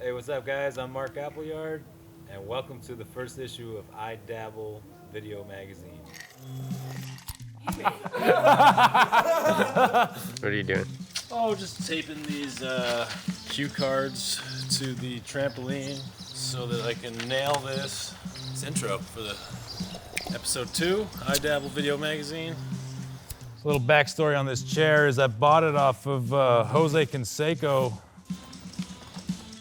Hey, what's up, guys? I'm Mark Appleyard, and welcome to the first issue of I Dabble Video Magazine. What are you doing? Oh, just taping these cue cards to the trampoline so that I can nail this intro for the episode 2, I Dabble Video Magazine. A little backstory on this chair is I bought it off of Jose Canseco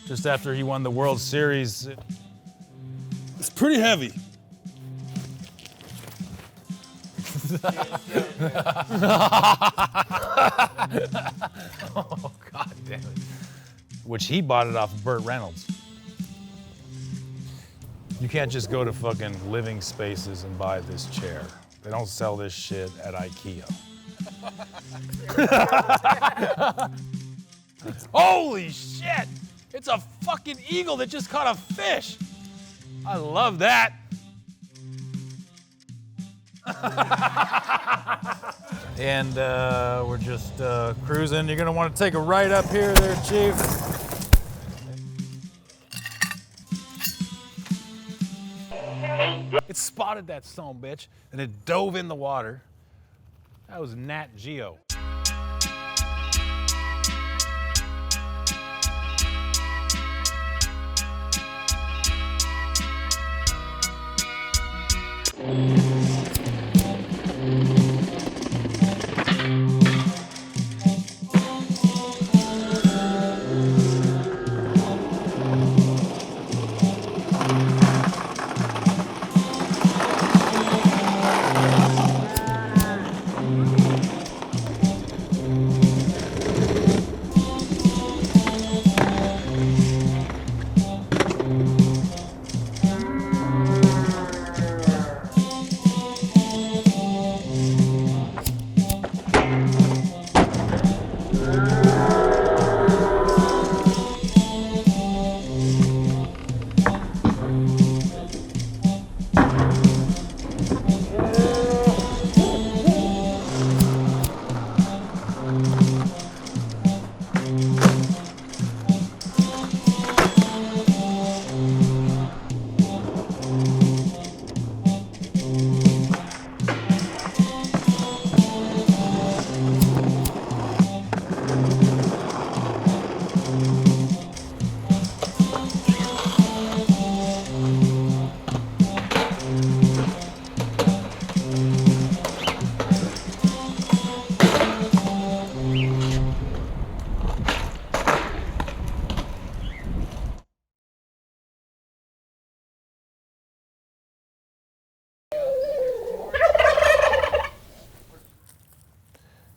just after he won the World Series. It's pretty heavy. Oh, God damn it. Which he bought it off of Burt Reynolds. You can't just go to fucking Living Spaces and buy this chair. They don't sell this shit at IKEA. Holy shit! It's a fucking eagle that just caught a fish! I love that! And we're just cruising. You're gonna want to take a right up here there, Chief. It spotted that son of a bitch and it dove in the water. That was Nat Geo.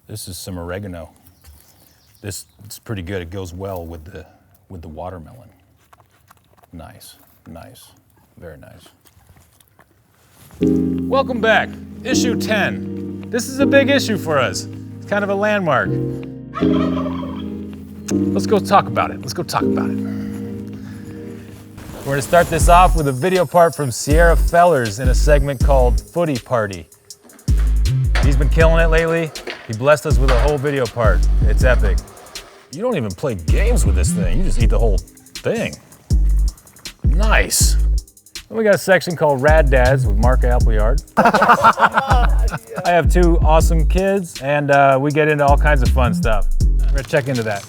This is some oregano. It's pretty good. It goes well with the watermelon. Nice, nice, very nice. Welcome back, issue 10. This is a big issue for us. It's kind of a landmark. Let's go talk about it. Let's go talk about it. We're gonna start this off with a video part from Sierra Fellers in a segment called Footy Party. He's been killing it lately. He blessed us with a whole video part. It's epic. You don't even play games with this thing. You just eat the whole thing. Nice. Then we got a section called Rad Dads with Mark Appleyard. I have 2 awesome kids, and we get into all kinds of fun stuff. We're gonna check into that.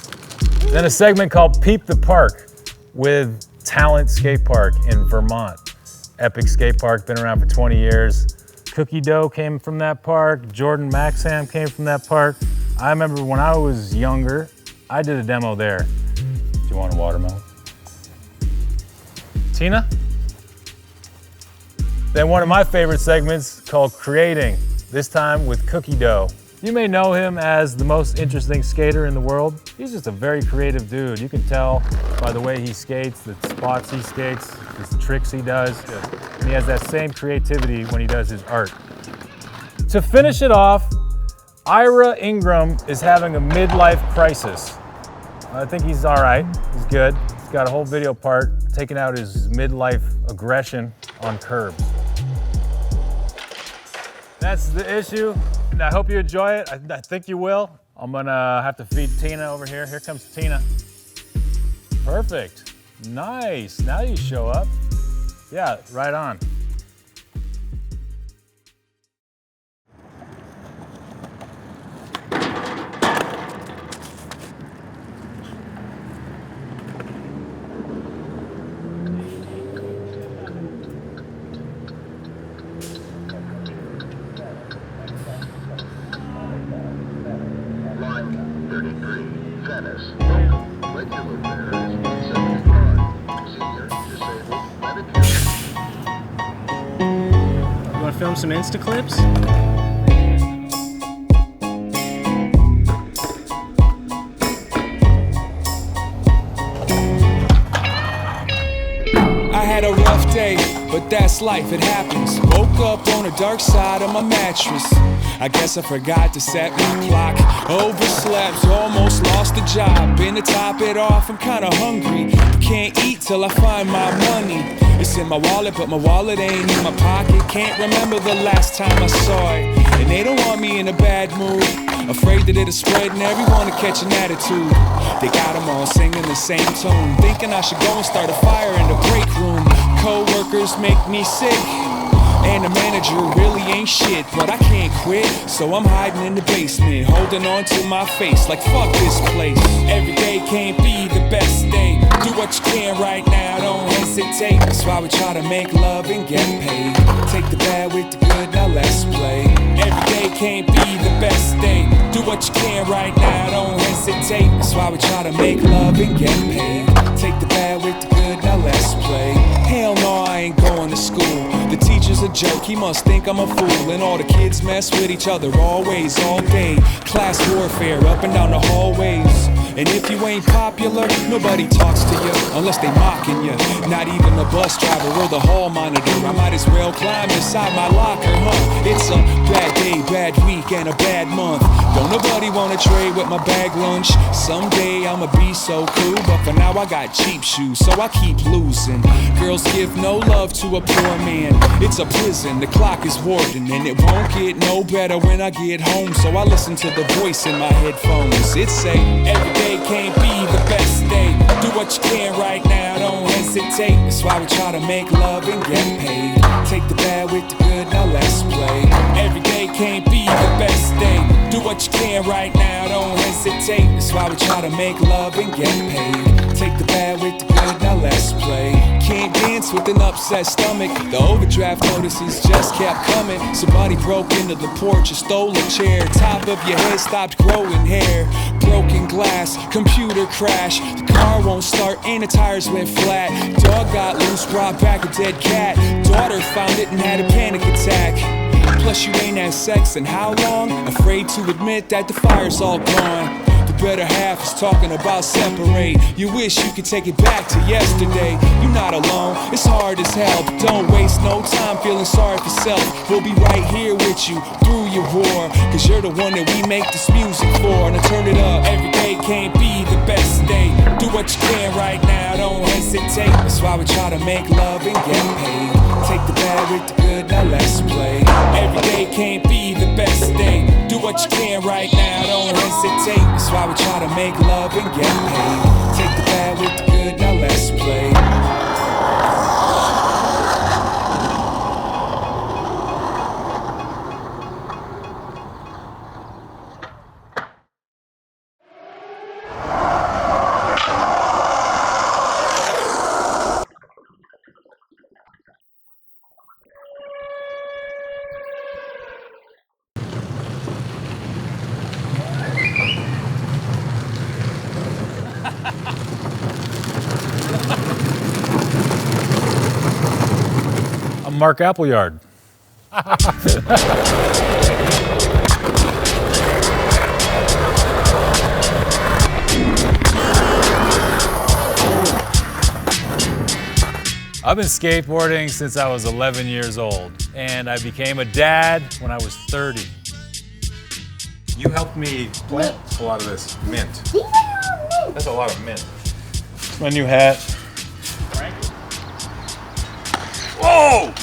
Then a segment called Peep the Park with Talent Skate Park in Vermont. Epic skate park, been around for 20 years. Cookie Dough came from that park. Jordan Maxham came from that park. I remember when I was younger, I did a demo there. Do you want a watermelon? Tina? Then one of my favorite segments called Creating, this time with Cookie Dough. You may know him as the most interesting skater in the world. He's just a very creative dude. You can tell by the way he skates, the spots he skates, the tricks he does. And he has that same creativity when he does his art. To finish it off, Ira Ingram is having a midlife crisis. I think he's all right, he's good. He's got a whole video part taking out his midlife aggression on curbs. That's the issue. I hope you enjoy it. I think you will. I'm gonna have to feed Tina over here. Here comes Tina. Perfect. Nice, now you show up. Yeah, right on. Line 33, Venice. Local regular fare is 175. Senior, disabled, Medicare. You want to film some Insta clips? I had a rough day, but that's life, it happens. Woke up on the dark side of my mattress. I guess I forgot to set my clock. Overslept, almost lost the job. And to top it off, I'm kinda hungry. Can't eat till I find my money. It's in my wallet, but my wallet ain't in my pocket. Can't remember the last time I saw it. And they don't want me in a bad mood. Afraid that it'll spread and everyone will catch an attitude. They got them all singing the same tune. Thinking I should go and start a fire in the break room. Co-workers make me sick. And the manager really ain't shit, but I can't quit. So I'm hiding in the basement, holding on to my face like fuck this place. Every day can't be the best day. Do what you can right now, don't hesitate. That's why we try to make love and get paid. Take the bad with the good, now let's play. Every day can't be the best day. Do what you can right now, don't hesitate. That's why we try to make love and get paid. Take the bad with the good, now let's play. Hell no, I ain't going to school. The teacher's a jerk, he must think I'm a fool. And all the kids mess with each other always, all day. Class warfare up and down the hallways. And if you ain't popular, nobody talks to you unless they mocking you. Not even the bus driver or the hall monitor. I might as well climb inside my locker, huh? It's a bad day, bad week, and a bad month. Don't nobody wanna trade with my bag lunch. Someday I'ma be so cool, but for now I got cheap shoes, so I keep losing. Girls give no love to a poor man. It's a prison, the clock is warden, and it won't get no better when I get home. So I listen to the voice in my headphones. It say, every day can't be the best day. Do what you can right now, don't hesitate. That's why we try to make love and get paid. Take the bad with the good, now let's play. Every day can't be the best day. Do what you can right now, don't hesitate. That's why we try to make love and get paid. Take the bad with the good, now let's play. Can't dance with an upset stomach. The overdraft notices just kept coming. Somebody broke into the porch and stole a chair. Top of your head stopped growing hair. Broken glass, computer crash. The car won't start and the tires went flat. Dog got loose, brought back a dead cat. Daughter found it and had a panic attack. Plus you ain't had sex in how long? Afraid to admit that the fire's all gone. The better half is talking about separate. You wish you could take it back to yesterday. You're not alone, it's hard as hell, but don't waste no time feeling sorry for self. We'll be right here with you through your war, cause you're the one that we make this music for. Now turn it up, every day can't be the best day. Do what you can right now, don't hesitate. That's why we try to make love and get paid. Take the bad with the good, now let's play. Every day can't be the best day. Do what you can right now, don't hesitate. That's why we try to make love and get paid. Take the bad with the good, now let's play. I'm Mark Appleyard. I've been skateboarding since I was 11 years old, and I became a dad when I was 30. You helped me plant a lot of this mint. That's a lot of mint. My new hat. Whoa!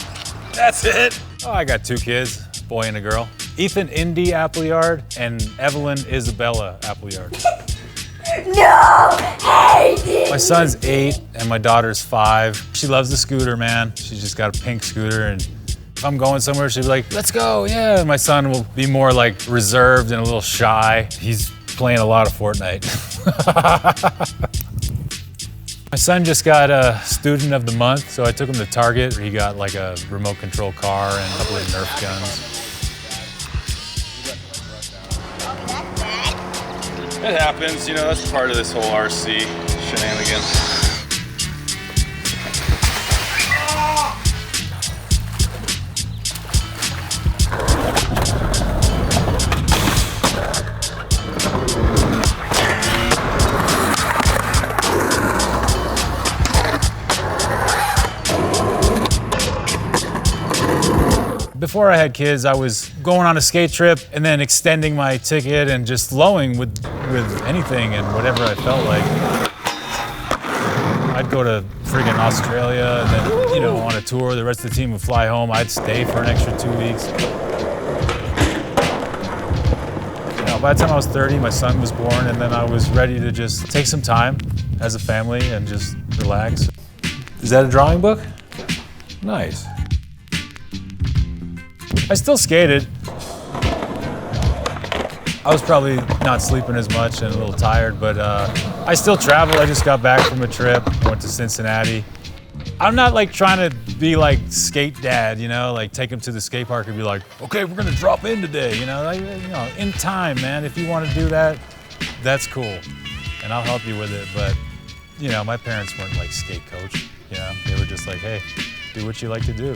That's it! Oh, I got 2 kids, a boy and a girl. Ethan Indy Appleyard and Evelyn Isabella Appleyard. No! Hey! My son's 8 and my daughter's 5. She loves the scooter, man. She's just got a pink scooter, and if I'm going somewhere, she'll be like, let's go, yeah. And my son will be more like reserved and a little shy. He's playing a lot of Fortnite. My son just got a Student of the Month, so I took him to Target. He got like a remote control car and a couple of Nerf guns. It happens, you know, that's part of this whole RC shenanigans. Before I had kids, I was going on a skate trip and then extending my ticket and just flowing with anything and whatever I felt like. I'd go to friggin' Australia and then, you know, on a tour, the rest of the team would fly home. I'd stay for an extra 2 weeks. You know, by the time I was 30, my son was born, and then I was ready to just take some time as a family and just relax. Is that a drawing book? Nice. I still skated. I was probably not sleeping as much and a little tired, but I still travel. I just got back from a trip, went to Cincinnati. I'm not like trying to be like skate dad, you know, like take him to the skate park and be like, okay, we're gonna drop in today, you know, like, you know, in time, man. If you want to do that, that's cool, and I'll help you with it. But you know, my parents weren't like skate coach, you know, they were just like, hey, do what you like to do.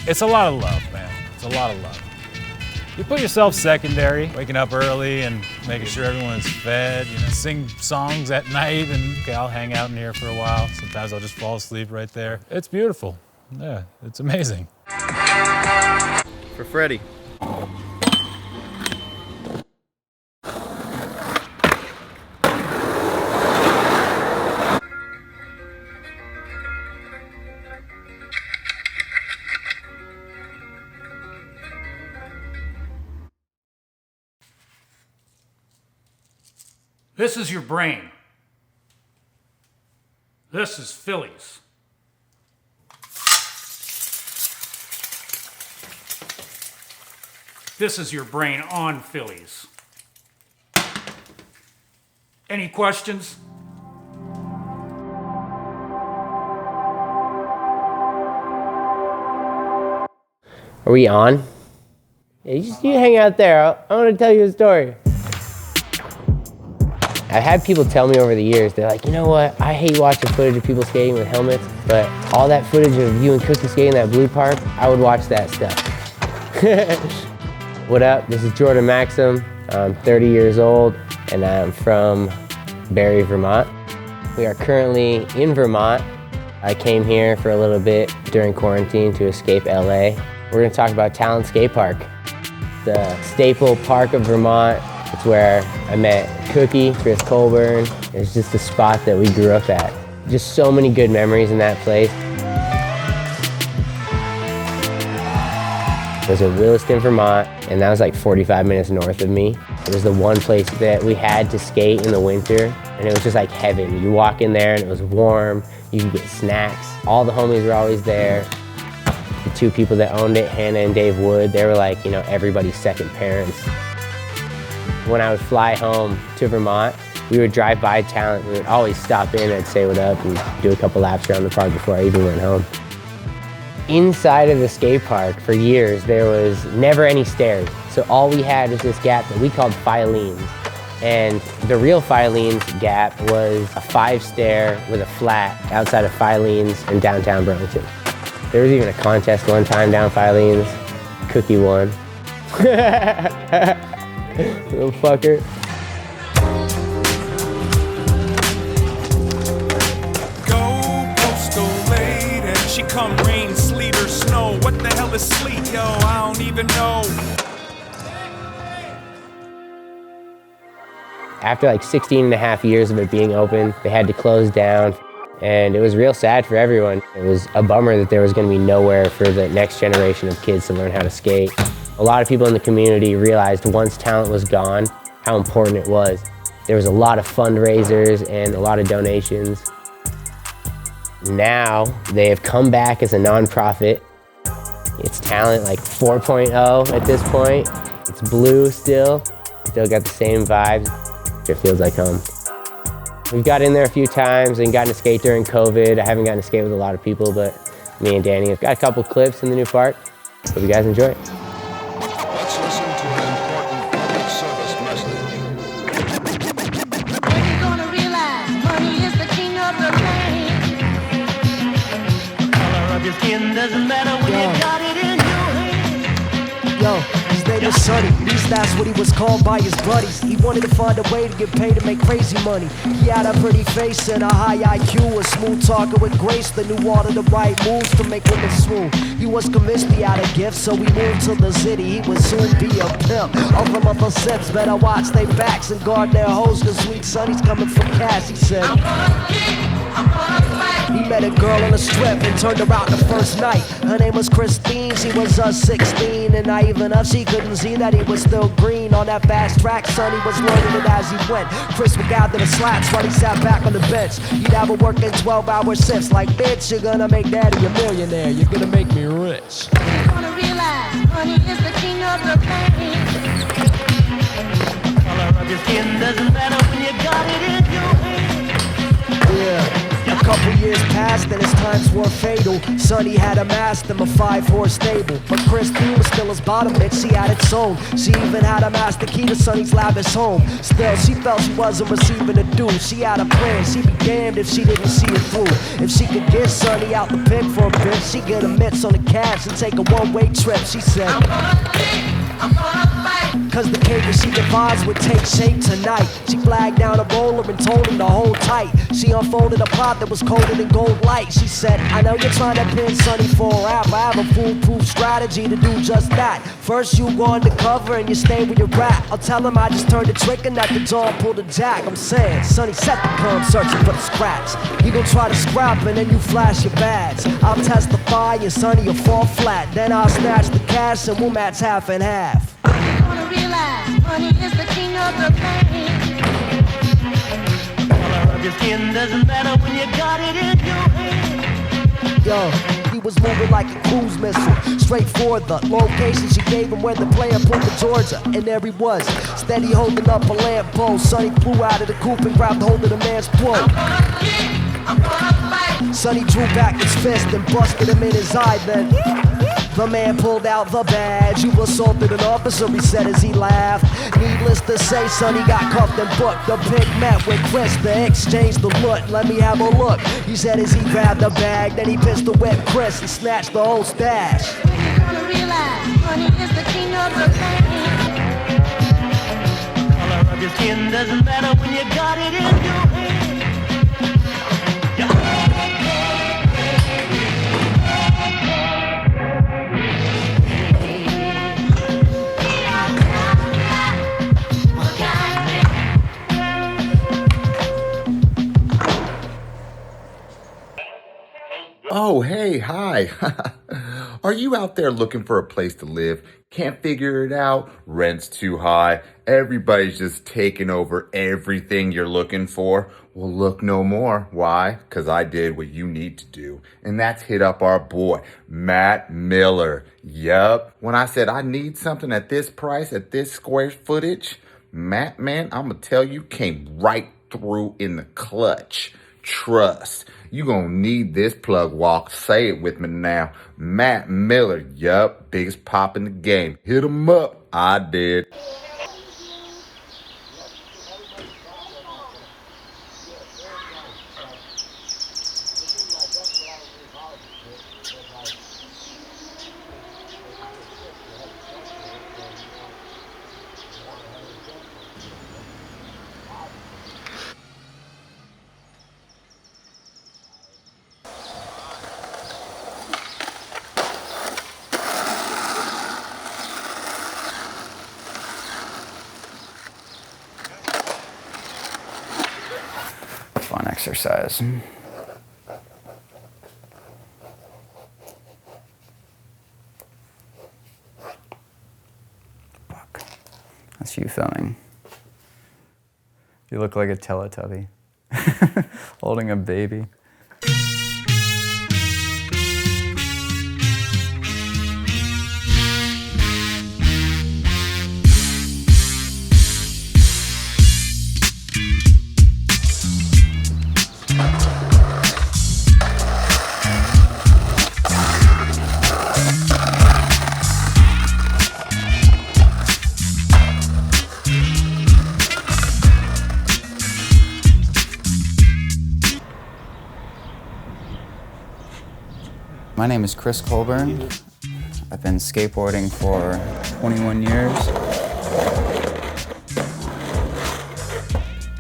It's a lot of love, man. It's a lot of love. You put yourself secondary, waking up early and making sure everyone's fed, you know, sing songs at night, and okay, I'll hang out in here for a while. Sometimes I'll just fall asleep right there. It's beautiful. Yeah, it's amazing. For Freddie. This is your brain. This is Phillies. This is your brain on Phillies. Any questions? Are we on? Yeah, you hang out there. I want to tell you a story. I've had people tell me over the years, they're like, you know what, I hate watching footage of people skating with helmets, but all that footage of you and Cookie skating that blue park, I would watch that stuff. What up, this is Jordan Maxim. I'm 30 years old, and I'm from Barrie, Vermont. We are currently in Vermont. I came here for a little bit during quarantine to escape LA. We're gonna talk about Talon Skate Park, the staple park of Vermont. It's where I met Cookie, Chris Colburn. It's just a spot that we grew up at. Just so many good memories in that place. It was in Williston, Vermont, and that was like 45 minutes north of me. It was the one place that we had to skate in the winter, and it was just like heaven. You walk in there and it was warm, you could get snacks. All the homies were always there. The two people that owned it, Hannah and Dave Wood, they were like, you know, everybody's second parents. When I would fly home to Vermont, we would drive by Talon. We would always stop in, I'd say what up and do a couple laps around the park before I even went home. Inside of the skate park for years, there was never any stairs. So all we had was this gap that we called Filene's. And the real Filene's gap was a 5-stair with a flat outside of Filene's in downtown Burlington. There was even a contest one time down Filene's. Cookie won. Little fucker. Go, postal lady. She come rain, sleet, or snow. What the hell is sleet, yo? I don't even know. After like 16 and a half years of it being open, they had to close down. And it was real sad for everyone. It was a bummer that there was going to be nowhere for the next generation of kids to learn how to skate. A lot of people in the community realized once Talon was gone, how important it was There was a lot of fundraisers and a lot of donations. Now they have come back as a nonprofit. It's talent like 4.0 at this point. It's blue still got the same vibes. It feels like home. We've got in there a few times and gotten to skate during COVID. I haven't gotten to skate with a lot of people, but me and Danny have got a couple clips in the new park. Hope you guys enjoy it. Let's listen to an important public service message. When you gonna realize money is the king of the game? Color of your skin doesn't matter when you got it in your hand. Yo, his name was Sonny. At least that's what he was called by his buddies. He wanted to find a way to get paid to make crazy money. He had a pretty face and a high IQ, a smooth talker with grace that knew all of the right moves to make women swoon. He was convinced he had a gift, so he moved to the city. He would soon be a pimp. All the mother sips better watch their backs and guard their hoes, cause sweet Sonny's coming for cash, he said. He met a girl on the strip and turned her out the first night. Her name was Christine, she was 16, and naive enough she couldn't see that he was still green. On that fast track, Sonny was learning it as he went. Chris would gather the slaps while he sat back on the bench. He'd have her working 12-hour shifts like, bitch, you're gonna make daddy a millionaire, you're gonna make me rich. You're gonna realize money is the king of the game. Color of your skin doesn't matter when you got it in your hand. Yeah. A couple years passed and his times were fatal. Sonny had amassed him a 5-horse stable, but Christine was still his bottom bitch, she had its own. She even had amassed the key to Sonny's lavish home. Still, she felt she wasn't receiving a due. She had a plan, she'd be damned if she didn't see it through. If she could get Sonny out the pit for a bit, she'd get a mitts on the cabs and take a one-way trip. She said, I'm gonna fight. cause the cake that she devised would take shape tonight. She flagged down a roller and told him to hold tight. She unfolded a plot that was colder than gold light. She said, I know you're trying to pin Sonny for a rap. I have a foolproof strategy to do just that. First you go undercover and you stay with your rap. I'll tell him I just turned the trick and that the dog pulled a jack. I'm saying, Sonny set the gun searching for the scraps. He gon' try to scrap and then you flash your badge. I'll testify and Sonny will fall flat. Then I'll snatch the cash and we'll match half and half. You're gonna realize money is the king of the game. Color of your skin doesn't matter when you got it in your hand. Yo, he was moving like a cruise missile, straight for the location she gave him where the player pulled to Georgia. And there he was, steady holding up a lamppost. Sonny flew out of the coupe and grabbed hold of the man's throat. I'm gonna fight. Sonny drew back his fist and busted him in his eye. Then the man pulled out the badge. You assaulted an officer, he said as he laughed. Needless to say, Sonny got cuffed and booked. The pig met with Chris, they exchanged the look. Let me have a look, he said as he grabbed the bag. Then he pistol whipped Chris and snatched the whole stash. You're gonna realize money is the king of the game. Color of your skin doesn't matter when you got it in your hand. Oh, hey, hi. Are you out there looking for a place to live? Can't figure it out? Rent's too high. Everybody's just taking over everything you're looking for. Well, look no more. Why? Because I did what you need to do. And that's hit up our boy, Matt Miller. Yup. When I said I need something at this price, at this square footage, Matt, man, I'm going to tell you, came right through in the clutch. Trust. You gonna need this plug walk. Say it with me now. Matt Miller, yup, biggest pop in the game. Hit him up. I did. Fun exercise. Fuck. That's you filming. You look like a Teletubby. Holding a baby. My name is Chris Colburn. I've been skateboarding for 21 years.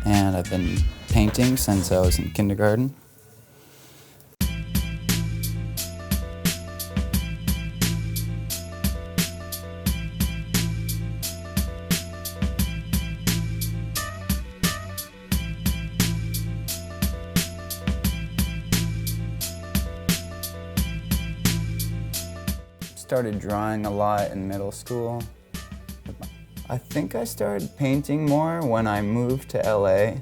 And I've been painting since I was in kindergarten. Started drawing a lot in middle school. I think I started painting more when I moved to LA.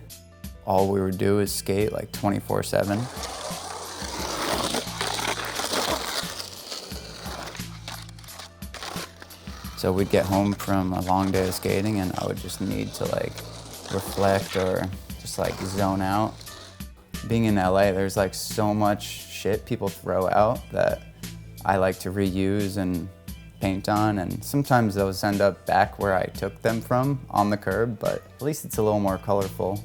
All we would do is skate like 24/7. So we'd get home from a long day of skating and I would just need to like reflect or just like zone out. Being in LA, there's like so much shit people throw out that I like to reuse and paint on, and sometimes those end up back where I took them from, on the curb, but at least it's a little more colorful.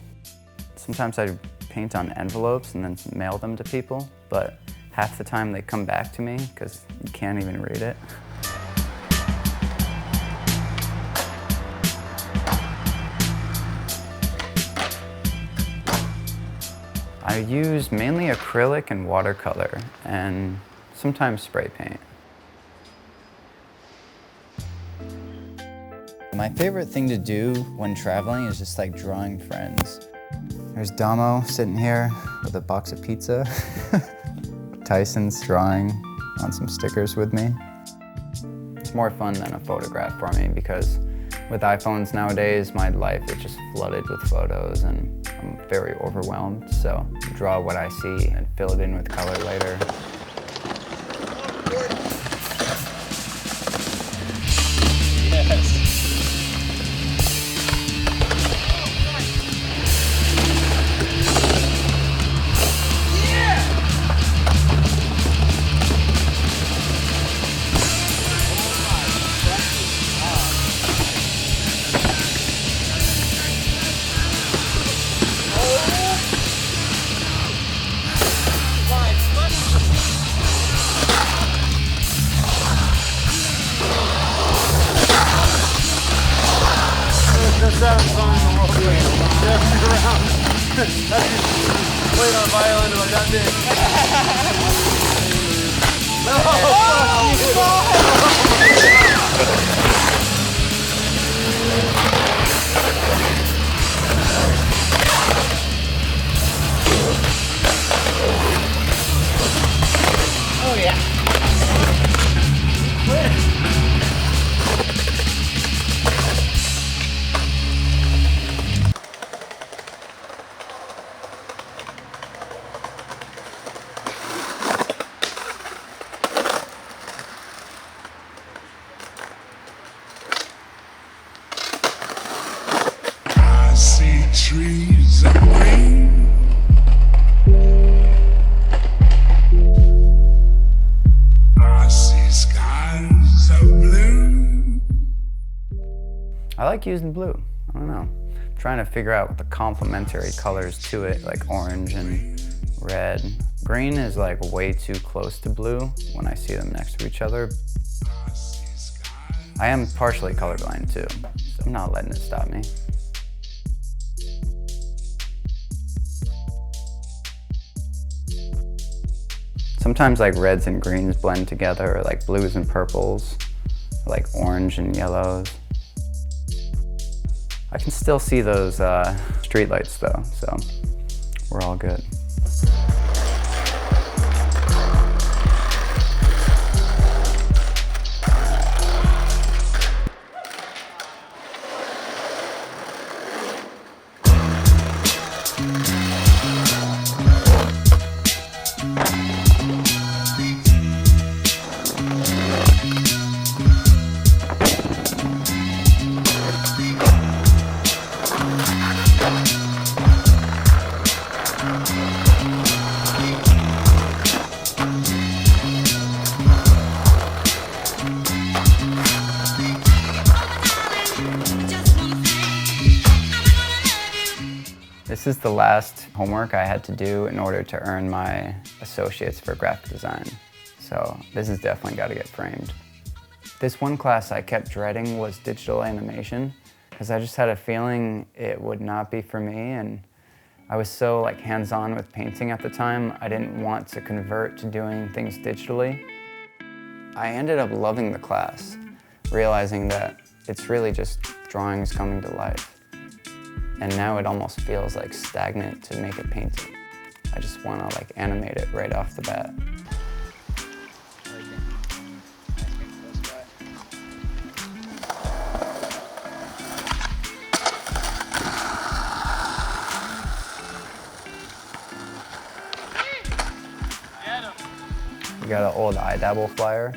Sometimes I paint on envelopes and then mail them to people, but half the time they come back to me because you can't even read it. I use mainly acrylic and watercolor, and sometimes spray paint. My favorite thing to do when traveling is just like drawing friends. There's Damo sitting here with a box of pizza. Tyson's drawing on some stickers with me. It's more fun than a photograph for me because with iPhones nowadays, my life is just flooded with photos and I'm very overwhelmed. So I draw what I see and fill it in with color later. Played on violin about that big. No, oh yeah. Trees of green. I see skies of blue. I like using blue. I don't know. I'm trying to figure out the complementary colors to it, like orange and red. Green is like way too close to blue when I see them next to each other. I am partially colorblind too, so I'm not letting it stop me. Sometimes like reds and greens blend together, or like blues and purples, or like orange and yellows. I can still see those street lights though, so we're all good. This is the last homework I had to do in order to earn my associates for graphic design. So this has definitely got to get framed. This one class I kept dreading was digital animation because I just had a feeling it would not be for me, and I was so like hands-on with painting at the time, I didn't want to convert to doing things digitally. I ended up loving the class, realizing that it's really just drawings coming to life. And now it almost feels like stagnant to make a painting. I just want to like animate it right off the bat. We got an old iDabble flyer,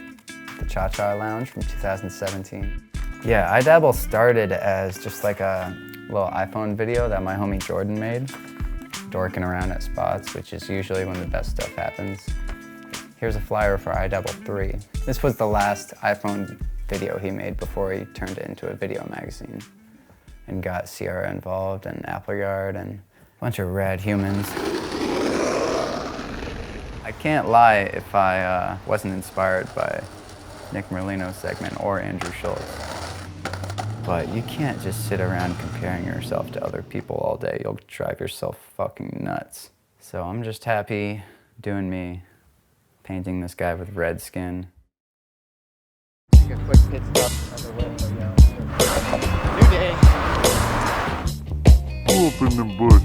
the Cha-Cha Lounge from 2017. Yeah, iDabble started as just like a little iPhone video that my homie Jordan made, dorking around at spots, which is usually when the best stuff happens. Here's a flyer for iDabble 3. This was the last iPhone video he made before he turned it into a video magazine and got Sierra involved and Appleyard and a bunch of rad humans. I can't lie if I wasn't inspired by Nick Merlino's segment or Andrew Schultz. But you can't just sit around comparing yourself to other people all day. You'll drive yourself fucking nuts. So I'm just happy doing me, painting this guy with red skin. Take a quick pit stop on the way. New day. Pull up in them bushes.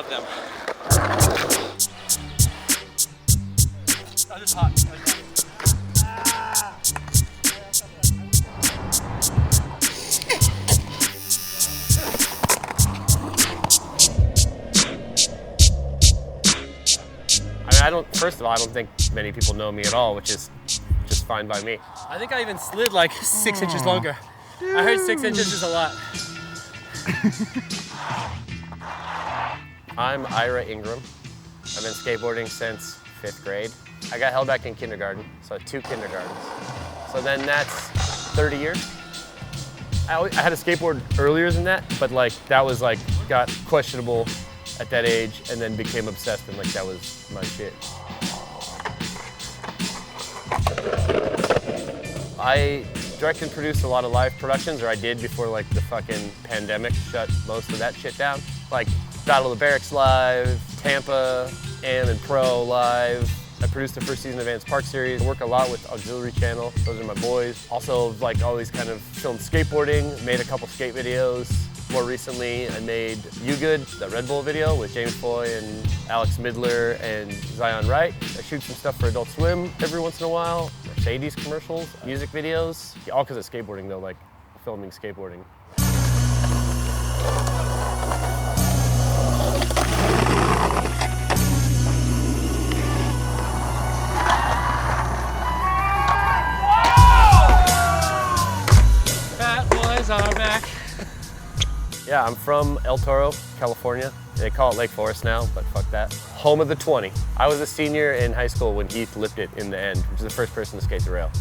love them. Oh, this is hot. First of all, I don't think many people know me at all, which is just fine by me. I think I even slid like 6 inches longer. I heard 6 inches is a lot. I'm Ira Ingram. I've been skateboarding since 5th grade. I got held back in kindergarten, so 2 kindergartens. So then that's 30 years. I had a skateboard earlier than that, but like that was like, got questionable at that age and then became obsessed and like that was my shit. I direct and produce a lot of live productions, or I did before like the fucking pandemic shut most of that shit down. Like Battle of the Barracks live, Tampa, Am and Pro live. I produced the first season of Ants Park series. I work a lot with Auxiliary Channel. Those are my boys. Also like always kind of filmed skateboarding, made a couple skate videos. More recently, I made You Good, the Red Bull video with James Foy and Alex Midler and Zion Wright. I shoot some stuff for Adult Swim every once in a while. Mercedes commercials, music videos. All because of skateboarding though, like filming skateboarding. Fat boys are back. Yeah, I'm from El Toro, California. They call it Lake Forest now, but fuck that. Home of the 20. I was a senior in high school when Heath lipped it in the end, which is the first person to skate the rail.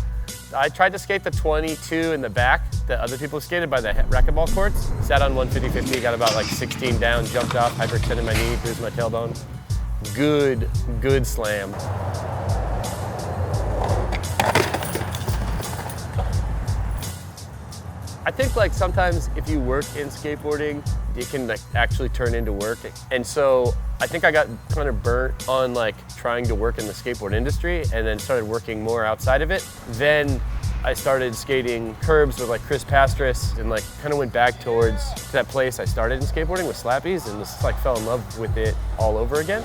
I tried to skate the 22 in the back that other people skated by the racquetball courts. Sat on 150-50, got about like 16 down, jumped off, hyperextended my knee, bruised my tailbone. Good slam. I think like sometimes if you work in skateboarding, it can like actually turn into work. And so I think I got kind of burnt on like trying to work in the skateboard industry and then started working more outside of it. Then I started skating curbs with like Chris Pastris and like kind of went back towards that place I started in skateboarding with Slappies and just like fell in love with it all over again.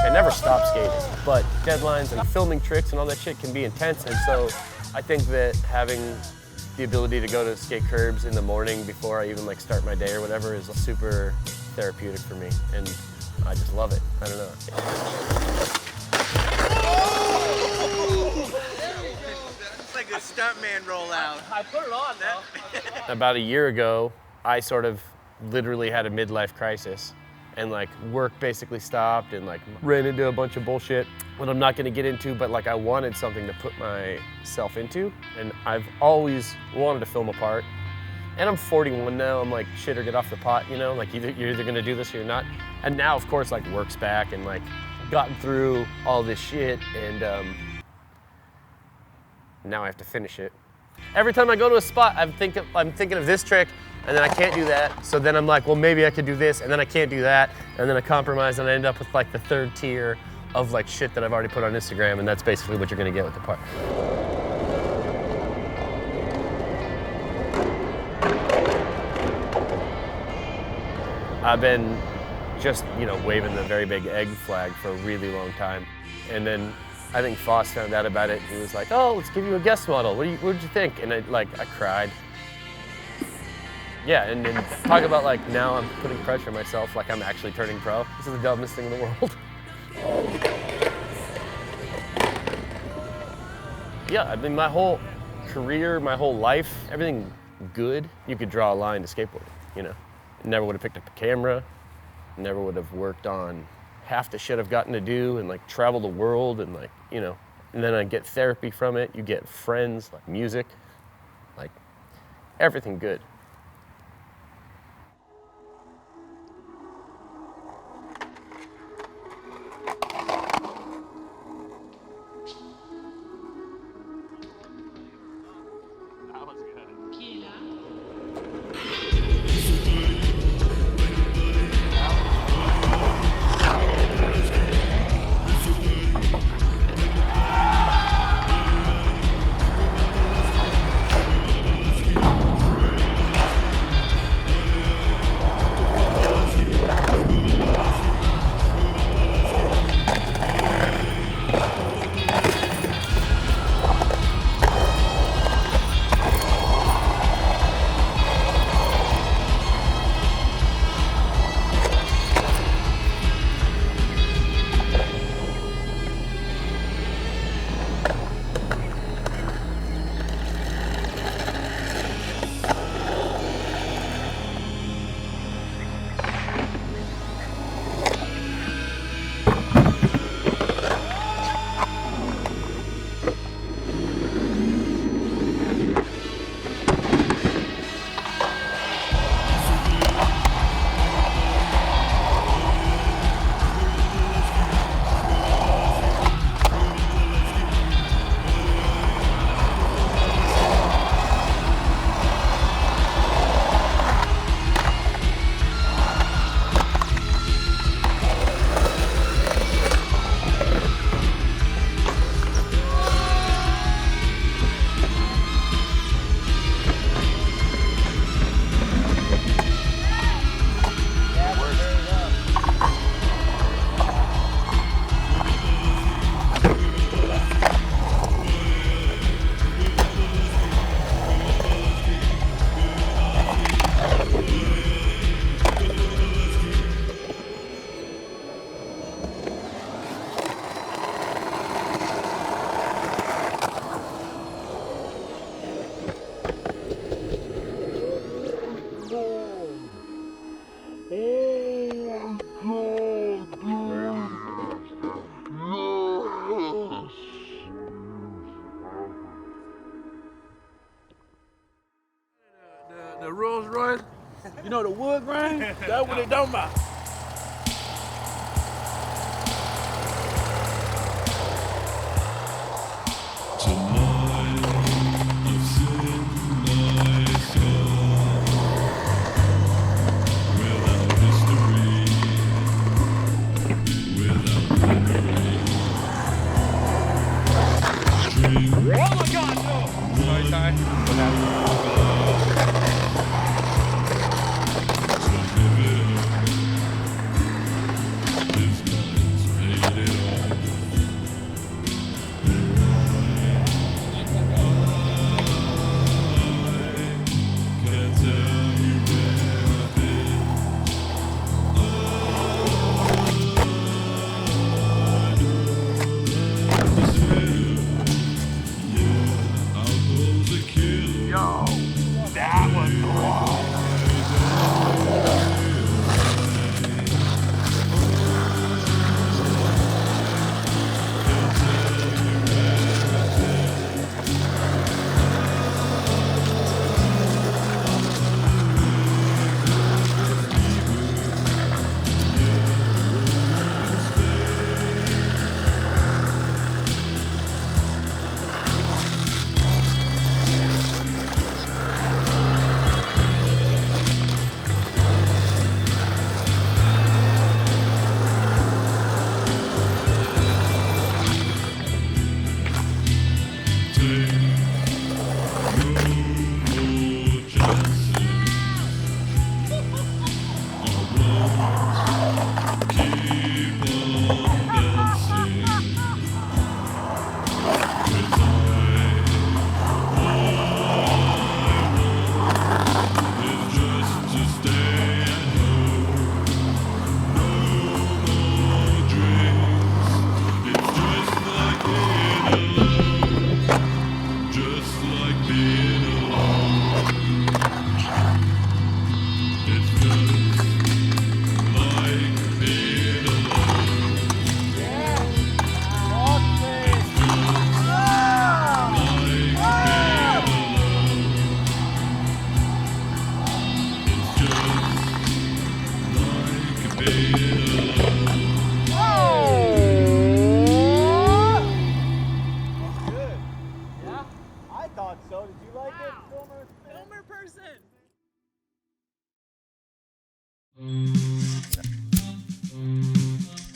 I never stopped skating, but deadlines and filming tricks and all that shit can be intense, and so I think that having the ability to go to skate curbs in the morning before I even like start my day or whatever is super therapeutic for me, and I just love it. I don't know. It's like a stuntman rollout. I put it on though. About a year ago, I sort of literally had a midlife crisis. And like work basically stopped and like ran into a bunch of bullshit that I'm not gonna get into, but like I wanted something to put myself into. And I've always wanted to film a part. And I'm 41 now, I'm like shit or get off the pot, you know? Like you're either gonna do this or you're not. And now of course like work's back and like gotten through all this shit and now I have to finish it. Every time I go to a spot, I'm thinking of this trick, and then I can't do that. So then I'm like, well, maybe I could do this, and then I can't do that, and then I compromise, and I end up with like the 3rd tier of like shit that I've already put on Instagram, and that's basically what you're gonna get with the part. I've been just, you know, waving the very big egg flag for a really long time, and then I think Foss found out about it. He was like, "Oh, let's give you a guest model. What did you think?" And I cried. Yeah, and talk about like now I'm putting pressure on myself, like I'm actually turning pro. This is the dumbest thing in the world. Yeah, I mean my whole career, my whole life, everything good. You could draw a line to skateboarding. You know, never would have picked up a camera. Never would have worked on half the shit I've gotten to do and like travel the world and like, you know, and then I get therapy from it. You get friends, like music, like everything good. That Rolls Royce, you know the wood grain? That's what they talking about. Oh my God, no! Sorry, Ty. What happened? Yo, that was cool.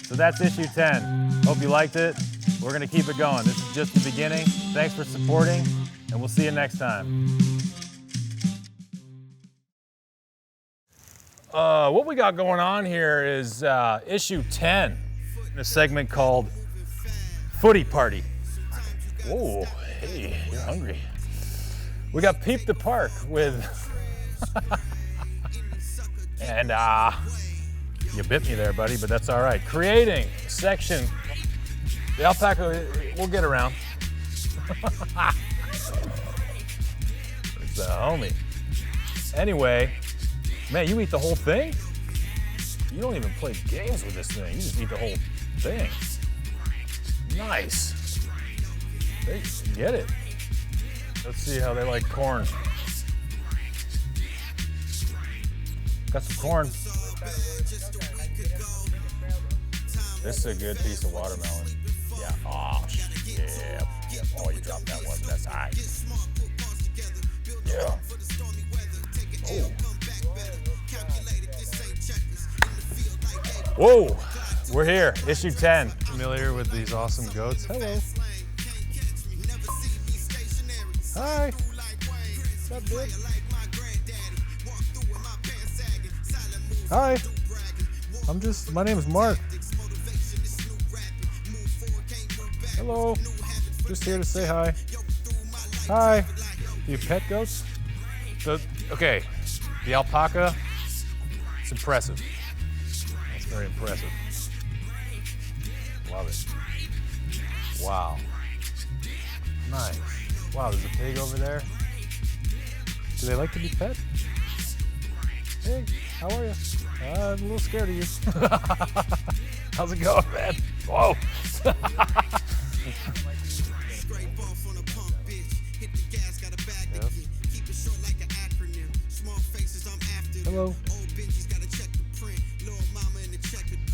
So that's issue 10. Hope you liked it. We're going to keep it going. This is just the beginning. Thanks for supporting, and we'll see you next time. What we got going on here is issue 10 in a segment called Footy Party. Whoa, hey, you're hungry. We got Peep the Park with, and you bit me there, buddy, but that's all right. Creating a section, the alpaca, we'll get around. It's a homie. Anyway, man, you eat the whole thing? You don't even play games with this thing. You just eat the whole thing. Nice. They get it. Let's see how they like corn. Got some corn. This is a good piece of watermelon. Yeah. Oh, yeah. Oh, you dropped that one. That's all right. Yeah. Oh. Whoa. We're here. Issue 10. Familiar with these awesome goats? Hello. Hi. What's up, dude? Hi. My name's Mark. Hello. Just here to say hi. Hi. Do you pet goats? Okay. The alpaca, it's impressive. It's very impressive. Love it. Wow. Nice. Wow, there's a pig over there. Do they like to be pet? Hey, how are you? I'm a little scared of you. How's it going, man? Whoa. Yep. Hello.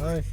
Hi.